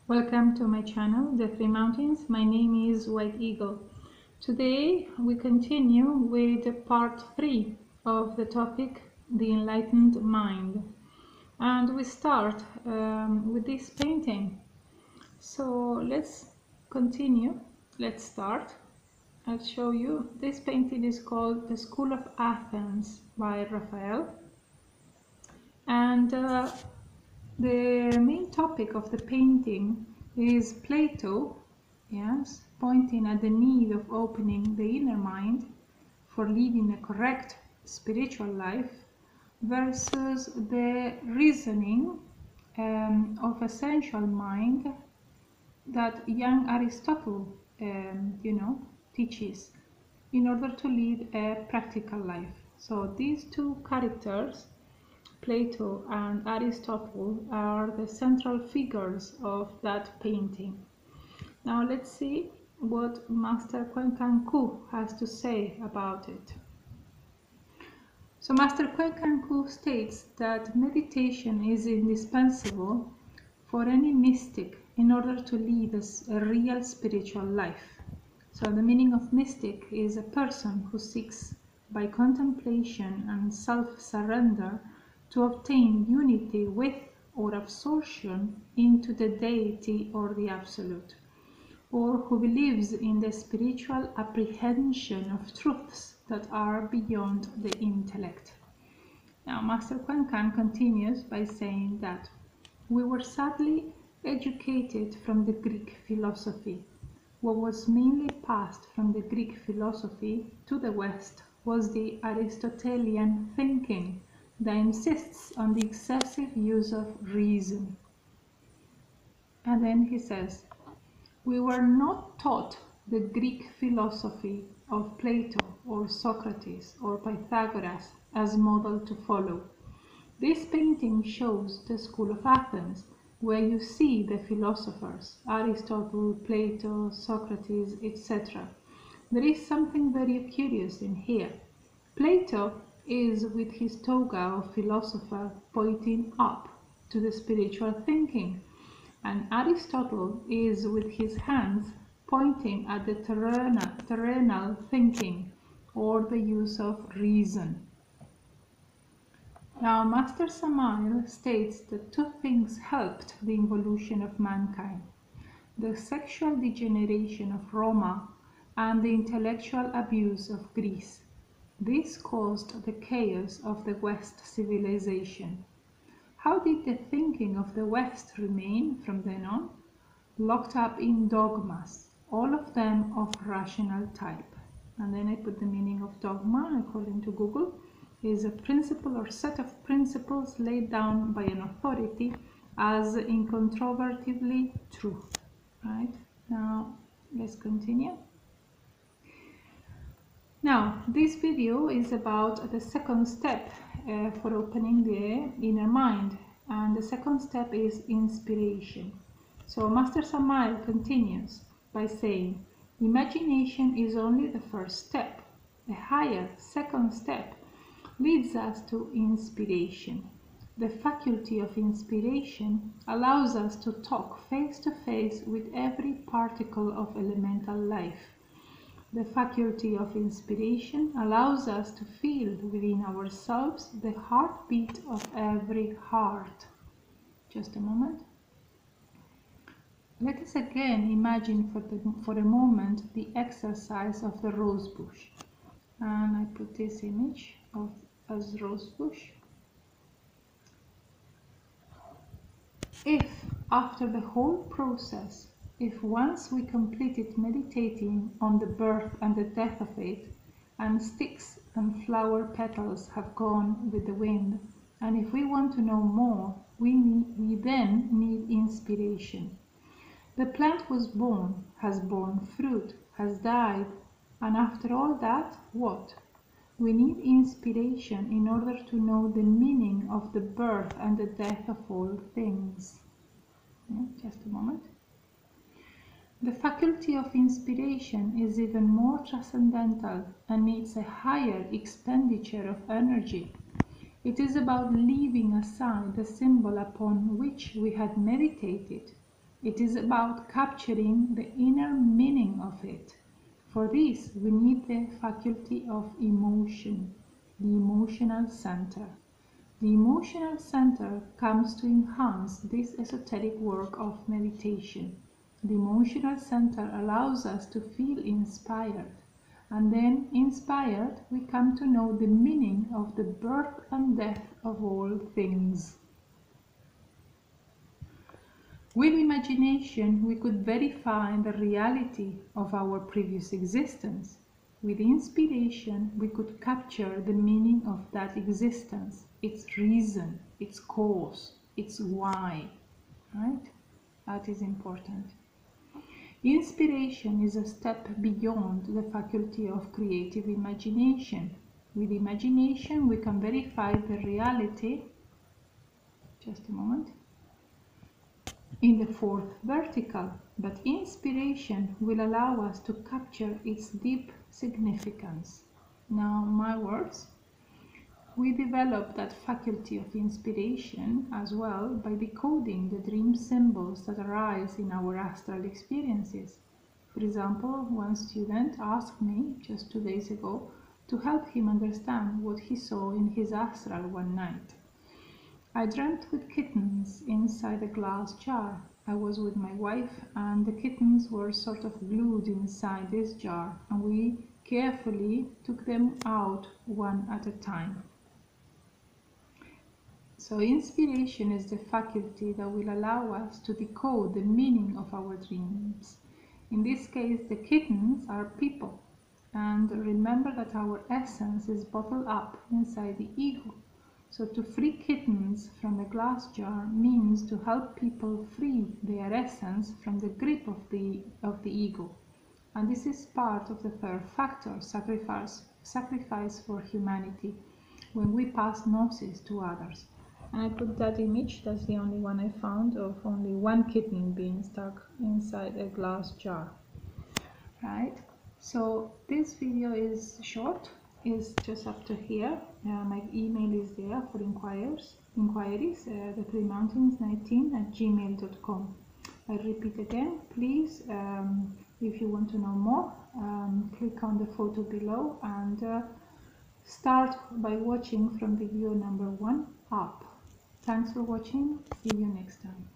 Welcome to my channel, The Three Mountains. My name is White Eagle. Today we continue with part 3 of the topic, The Enlightened Mind. And we start with this painting. So let's continue. Let's start. I'll show you. This painting is called The School of Athens by Raphael. And the main topic of the painting is Plato, yes, pointing at the need of opening the inner mind for living a correct spiritual life versus the reasoning of a sensual mind that young Aristotle, teaches in order to lead a practical life. So these two characters, Plato and Aristotle, are the central figures of that painting. Now let's see what Master Kwenkanku has to say about it. So Master Kwenkanku states that meditation is indispensable for any mystic in order to lead a real spiritual life. So the meaning of mystic is a person who seeks by contemplation and self-surrender to obtain unity with or absorption into the deity or the absolute, or who believes in the spiritual apprehension of truths that are beyond the intellect. Now, Master Kwenkan continues by saying that we were sadly educated from the Greek philosophy. What was mainly passed from the Greek philosophy to the West was the Aristotelian thinking that insists on the excessive use of reason. And then he says, we were not taught the Greek philosophy of Plato or Socrates or Pythagoras as model to follow. This painting shows the school of Athens, where you see the philosophers, Aristotle, Plato, Socrates, etc. There is something very curious in here. Plato is with his toga of philosopher pointing up to the spiritual thinking, and Aristotle is with his hands pointing at the terrenal thinking or the use of reason. Now Master Samael states that two things helped the evolution of mankind: the sexual degeneration of Roma and the intellectual abuse of Greece. This caused the chaos of the West civilization. How did the thinking of the West remain from then on? Locked up in dogmas, all of them of rational type. And then I put the meaning of dogma, according to Google, is a principle or set of principles laid down by an authority as incontrovertibly true. Right? Now, let's continue. Now, this video is about the second step for opening the inner mind, and the second step is inspiration. So Master Samael continues by saying, imagination is only the first step. The higher second step leads us to inspiration. The faculty of inspiration allows us to talk face to face with every particle of elemental life. The faculty of inspiration allows us to feel within ourselves the heartbeat of every heart. Just a moment. Let us again imagine for a moment the exercise of the rose bush. And I put this image as rose bush. If after the whole process, if once we completed meditating on the birth and the death of it, and sticks and flower petals have gone with the wind, and if we want to know more, we then need inspiration. The plant was born, has borne fruit, has died, and after all that, what? We need inspiration in order to know the meaning of the birth and the death of all things. Just a moment. The faculty of inspiration is even more transcendental and needs a higher expenditure of energy. It is about leaving aside the symbol upon which we had meditated It is about capturing the inner meaning of it. For this, we need the faculty of emotion, the emotional center. The emotional center comes to enhance this esoteric work of meditation. The emotional center allows us to feel inspired, and then, inspired, we come to know the meaning of the birth and death of all things. With imagination, we could verify the reality of our previous existence. With inspiration, we could capture the meaning of that existence, its reason, its cause, its why. Right? That is important. Inspiration is a step beyond the faculty of creative imagination. With imagination, we can verify the reality. Just a moment. In the fourth vertical, but inspiration will allow us to capture its deep significance. Now, my words. We develop that faculty of inspiration as well by decoding the dream symbols that arise in our astral experiences. For example, one student asked me just 2 days ago to help him understand what he saw in his astral one night. I dreamt with kittens inside a glass jar. I was with my wife, and the kittens were sort of glued inside this jar, and we carefully took them out one at a time. So inspiration is the faculty that will allow us to decode the meaning of our dreams. In this case, the kittens are people. And remember that our essence is bottled up inside the ego. So to free kittens from the glass jar means to help people free their essence from the grip of the ego. And this is part of the third factor, sacrifice for humanity, when we pass gnosis to others. And I put that image, that's the only one I found, of only one kitten being stuck inside a glass jar. Right? So this video is short, is just up to here. My email is there for inquiries, the 3mountains19@gmail.com. I repeat again, please, if you want to know more, click on the photo below and start by watching from video number 1 up. Thanks for watching. See you next time.